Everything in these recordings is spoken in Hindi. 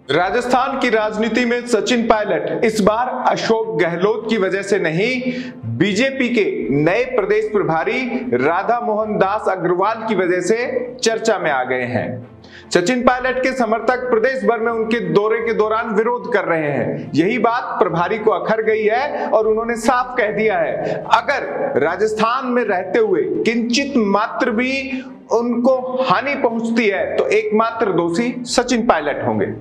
राजस्थान की राजनीति में सचिन पायलट इस बार अशोक गहलोत की वजह से नहीं, बीजेपी के नए प्रदेश प्रभारी राधा मोहन दास अग्रवाल की वजह से चर्चा में आ गए हैं। सचिन पायलट के समर्थक प्रदेश भर में उनके दौरे के दौरान विरोध कर रहे हैं। यही बात प्रभारी को अखर गई है और उन्होंने साफ कह दिया है, अगर राजस्थान में रहते हुए किंचित मात्र भी उनको हानि पहुंचती है तो एकमात्र दोषी सचिन पायलट होंगे।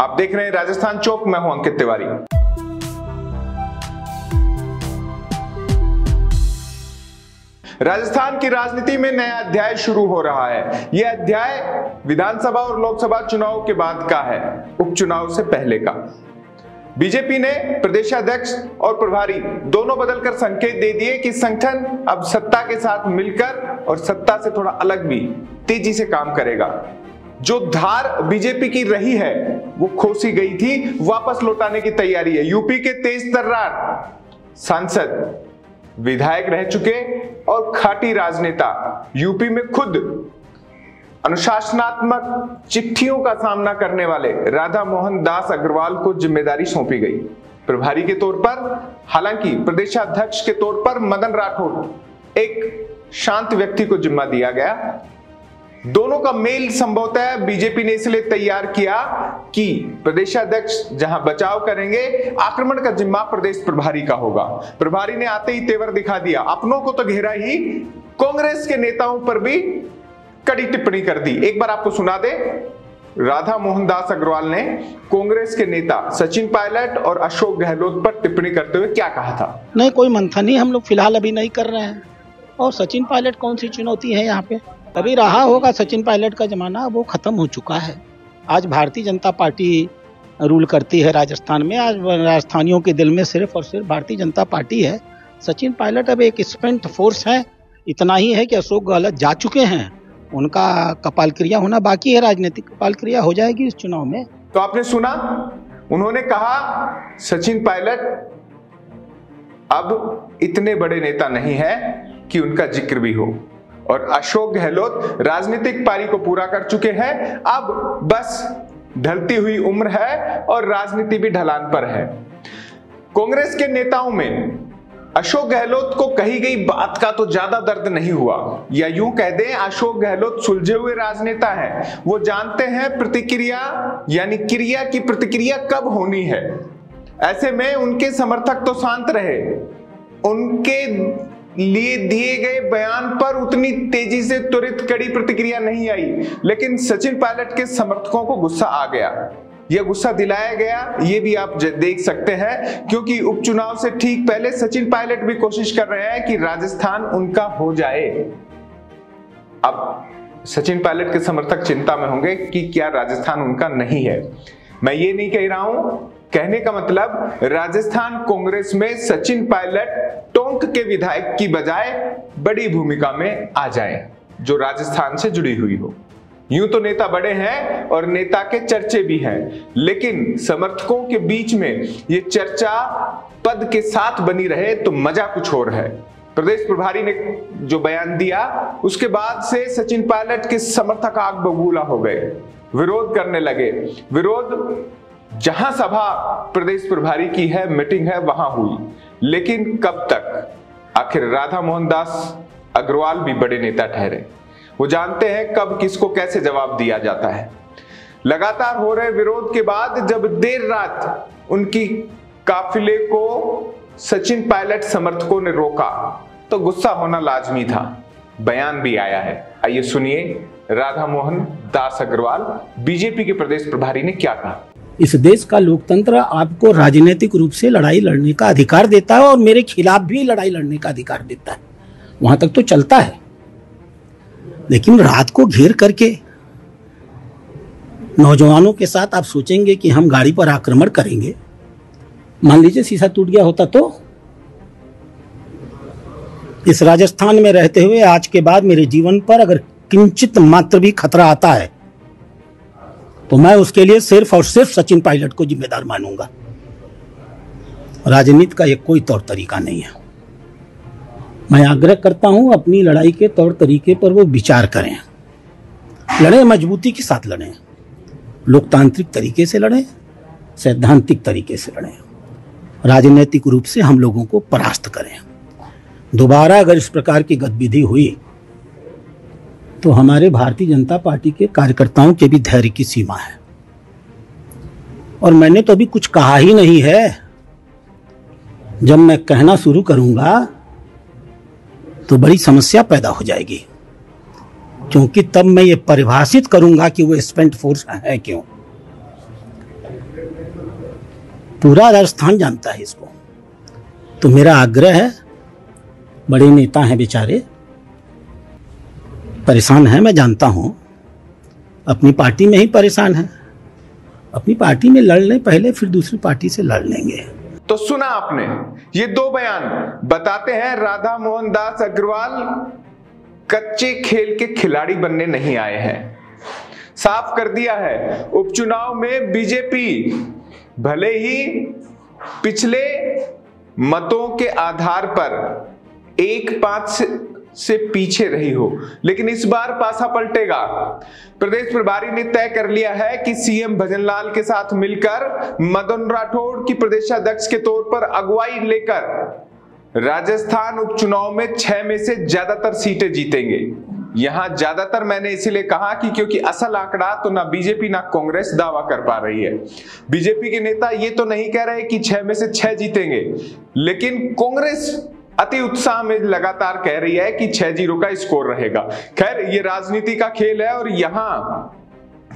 आप देख रहे हैं राजस्थान चौक, मैं हूं अंकित तिवारी। राजस्थान की राजनीति में नया अध्याय शुरू हो रहा है। यह अध्याय विधानसभा और लोकसभा चुनाव के बाद का है, उपचुनाव से पहले का। बीजेपी ने प्रदेशाध्यक्ष और प्रभारी दोनों बदलकर संकेत दे दिए कि संगठन अब सत्ता के साथ मिलकर और सत्ता से थोड़ा अलग भी तेजी से काम करेगा। जो धार बीजेपी की रही है वो खोसी गई थी, वापस लौटाने की तैयारी है। यूपी के तेज तर्रार सांसद, विधायक रह चुके और खाटी राजनेता, यूपी में खुद अनुशासनात्मक चिट्ठियों का सामना करने वाले राधा मोहन दास अग्रवाल को जिम्मेदारी सौंपी गई प्रभारी के तौर पर। हालांकि प्रदेशाध्यक्ष के तौर पर मदन राठौड़, एक शांत व्यक्ति को जिम्मा दिया गया। दोनों का मेल संभवतः बीजेपी ने इसलिए तैयार किया कि प्रदेशाध्यक्ष जहां बचाव करेंगे, आक्रमण का जिम्मा प्रदेश प्रभारी का होगा। प्रभारी ने आते ही तेवर दिखा दिया, अपनों को तो घेरा ही, कांग्रेस के नेताओं पर भी कड़ी टिप्पणी कर दी। एक बार आपको सुना दे, राधा मोहन दास अग्रवाल ने कांग्रेस के नेता सचिन पायलट और अशोक गहलोत पर टिप्पणी करते हुए क्या कहा था। नहीं, कोई मंथन ही हम लोग फिलहाल अभी नहीं कर रहे हैं। और सचिन पायलट कौन सी चुनौती है यहाँ पे? अभी रहा होगा सचिन पायलट का जमाना, वो खत्म हो चुका है। आज भारतीय जनता पार्टी रूल करती है राजस्थान में। आज राजस्थानियों के दिल में सिर्फ और सिर्फ भारतीय जनता पार्टी है। सचिन पायलट अब एक स्पेंट फोर्स है। इतना ही है कि अशोक गहलोत जा चुके हैं, उनका कपाल क्रिया होना बाकी है। राजनीतिक कपाल क्रिया हो जाएगी इस चुनाव में। तो आपने सुना, उन्होंने कहा सचिन पायलट अब इतने बड़े नेता नहीं है कि उनका जिक्र भी हो, और अशोक गहलोत राजनीतिक पारी को पूरा कर चुके हैं। अब बस ढलती हुई उम्र है और राजनीति भी ढलान पर है। कांग्रेस के नेताओं में अशोक गहलोत को कही गई बात का तो ज्यादा दर्द नहीं हुआ, या यूं कह दें अशोक गहलोत सुलझे हुए राजनेता हैं। वो जानते हैं प्रतिक्रिया यानी क्रिया की प्रतिक्रिया कब होनी है। ऐसे में उनके समर्थक तो शांत रहे, उनके लिए दिए गए बयान पर उतनी तेजी से त्वरित कड़ी प्रतिक्रिया नहीं आई। लेकिन सचिन पायलट के समर्थकों को गुस्सा आ गया, यह गुस्सा दिलाया गया, ये भी आप देख सकते हैं, क्योंकि उपचुनाव से ठीक पहले सचिन पायलट भी कोशिश कर रहे हैं कि राजस्थान उनका हो जाए। अब सचिन पायलट के समर्थक चिंता में होंगे कि क्या राजस्थान उनका नहीं है। मैं ये नहीं कह रहा हूं, कहने का मतलब राजस्थान कांग्रेस में सचिन पायलट टोंक के विधायक की बजाय बड़ी भूमिका में आ जाएं, जो राजस्थान से जुड़ी हुई हो। यूं तो नेता बड़े हैं और नेता के चर्चे भी हैं, लेकिन समर्थकों के बीच में ये चर्चा पद के साथ बनी रहे तो मजा कुछ और है। प्रदेश प्रभारी ने जो बयान दिया उसके बाद से सचिन पायलट के समर्थक आग बबूला हो गए, विरोध करने लगे। विरोध जहां सभा प्रदेश प्रभारी की है, मीटिंग है, वहां हुई। लेकिन कब तक? आखिर राधा मोहन दास अग्रवाल भी बड़े नेता ठहरे, वो जानते हैं कब किसको कैसे जवाब दिया जाता है। लगातार हो रहे विरोध के बाद जब देर रात उनकी काफिले को सचिन पायलट समर्थकों ने रोका तो गुस्सा होना लाजमी था। बयान भी आया है, आइए सुनिए राधा मोहन दास अग्रवाल, बीजेपी के प्रदेश प्रभारी ने क्या कहा। इस देश का लोकतंत्र आपको राजनीतिक रूप से लड़ाई लड़ने का अधिकार देता है और मेरे खिलाफ भी लड़ाई लड़ने का अधिकार देता है, वहां तक तो चलता है। लेकिन रात को घेर करके नौजवानों के साथ आप सोचेंगे कि हम गाड़ी पर आक्रमण करेंगे, मान लीजिए शीशा टूट गया होता तो? इस राजस्थान में रहते हुए आज के बाद मेरे जीवन पर अगर किंचित मात्र भी खतरा आता है तो मैं उसके लिए सिर्फ और सिर्फ सचिन पायलट को जिम्मेदार मानूंगा। राजनीति का ये कोई तौर तरीका नहीं है। मैं आग्रह करता हूं अपनी लड़ाई के तौर तरीके पर वो विचार करें, लड़ें, मजबूती के साथ लड़ें। लोकतांत्रिक तरीके से लड़ें, सैद्धांतिक तरीके से लड़ें, राजनीतिक रूप से हम लोगों को परास्त करें। दोबारा अगर इस प्रकार की गतिविधि हुई तो हमारे भारतीय जनता पार्टी के कार्यकर्ताओं के भी धैर्य की सीमा है। और मैंने तो अभी कुछ कहा ही नहीं है। जब मैं कहना शुरू करूंगा तो बड़ी समस्या पैदा हो जाएगी, क्योंकि तब मैं ये परिभाषित करूंगा कि वो स्पेंट फोर्स है क्यों। पूरा राजस्थान जानता है इसको। तो मेरा आग्रह है, बड़े नेता हैं बेचारे, परेशान हैं, मैं जानता हूं, अपनी पार्टी में ही परेशान हैं। अपनी पार्टी में लड़ लें पहले, फिर दूसरी पार्टी से लड़ लेंगे। तो सुना आपने ये दो बयान बताते हैं राधा मोहन दास अग्रवाल कच्चे खेल के खिलाड़ी बनने नहीं आए हैं। साफ कर दिया है, उपचुनाव में बीजेपी भले ही पिछले मतों के आधार पर 1-5 से पीछे रही हो, लेकिन इस बार पासा पलटेगा। प्रदेश प्रभारी ने तय कर लिया है कि सीएम भजनलाल के साथ मिलकर मदन राठौड़ की प्रदेशाध्यक्ष के तौर पर अगुवाई लेकर राजस्थान उपचुनाव में 6 में से ज्यादातर सीटें जीतेंगे। यहां ज्यादातर मैंने इसीलिए कहा कि क्योंकि असल आंकड़ा तो ना बीजेपी ना कांग्रेस दावा कर पा रही है। बीजेपी के नेता ये तो नहीं कह रहे कि 6 में से 6 जीतेंगे, लेकिन कांग्रेस अति उत्साह में लगातार कह रही है कि 6-0 का स्कोर रहेगा। खैर, ये राजनीति का खेल है और यहां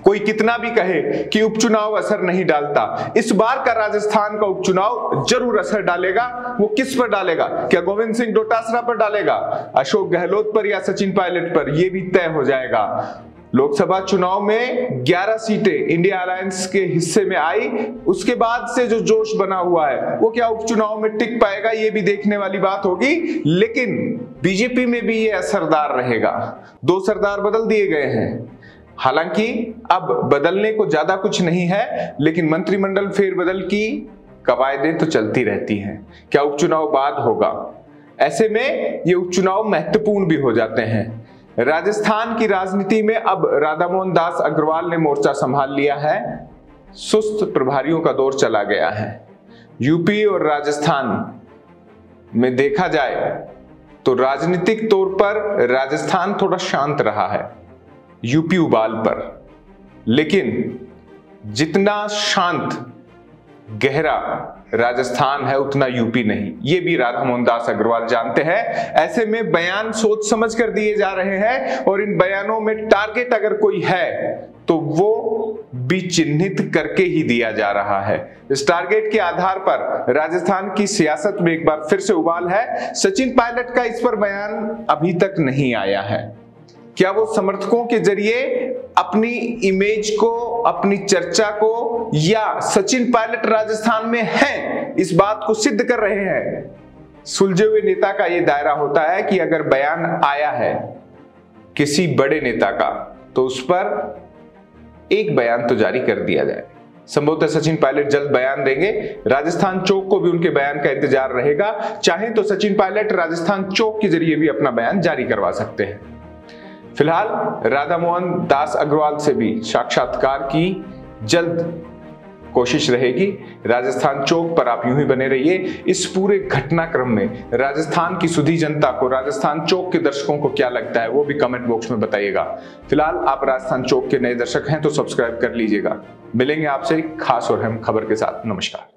कोई कितना भी कहे कि उपचुनाव असर नहीं डालता, इस बार का राजस्थान का उपचुनाव जरूर असर डालेगा। वो किस पर डालेगा? क्या गोविंद सिंह डोटासरा पर डालेगा, अशोक गहलोत पर या सचिन पायलट पर? यह भी तय हो जाएगा। लोकसभा चुनाव में 11 सीटें इंडिया अलायंस के हिस्से में आई, उसके बाद से जो जोश बना हुआ है वो क्या उपचुनाव में टिक पाएगा, ये भी देखने वाली बात होगी। लेकिन बीजेपी में भी ये असरदार रहेगा। 2 सरदार बदल दिए गए हैं। हालांकि अब बदलने को ज्यादा कुछ नहीं है, लेकिन मंत्रिमंडल फेरबदल की कवायदें तो चलती रहती हैं। क्या उपचुनाव बाद होगा? ऐसे में ये उपचुनाव महत्वपूर्ण भी हो जाते हैं। राजस्थान की राजनीति में अब राधा मोहन दास अग्रवाल ने मोर्चा संभाल लिया है। सुस्त प्रभारियों का दौर चला गया है। यूपी और राजस्थान में देखा जाए तो राजनीतिक तौर पर राजस्थान थोड़ा शांत रहा है, यूपी उबाल पर। लेकिन जितना शांत गहरा राजस्थान है उतना यूपी नहीं, ये भी राधा मोहन दास अग्रवाल जानते हैं। ऐसे में बयान सोच समझ कर दिए जा रहे हैं और इन बयानों में टारगेट अगर कोई है तो वो भी चिन्हित करके ही दिया जा रहा है। इस टारगेट के आधार पर राजस्थान की सियासत में एक बार फिर से उबाल है। सचिन पायलट का इस पर बयान अभी तक नहीं आया है। क्या वो समर्थकों के जरिए अपनी इमेज को, अपनी चर्चा को, या सचिन पायलट राजस्थान में हैं, इस बात को सिद्ध कर रहे हैं? सुलझे हुए नेता का यह दायरा होता है कि अगर बयान आया है किसी बड़े नेता का तो उस पर एक बयान तो जारी कर दिया जाए। संभवतः सचिन पायलट जल्द बयान देंगे। राजस्थान चौक को भी उनके बयान का इंतजार रहेगा। चाहे तो सचिन पायलट राजस्थान चौक के जरिए भी अपना बयान जारी करवा सकते हैं। फिलहाल राधा मोहन दास अग्रवाल से भी साक्षात्कार की जल्द कोशिश रहेगी। राजस्थान चौक पर आप यूं ही बने रहिए। इस पूरे घटनाक्रम में राजस्थान की सुधी जनता को, राजस्थान चौक के दर्शकों को क्या लगता है वो भी कमेंट बॉक्स में बताइएगा। फिलहाल आप राजस्थान चौक के नए दर्शक हैं तो सब्सक्राइब कर लीजिएगा। मिलेंगे आपसे खास और अहम खबर के साथ। नमस्कार।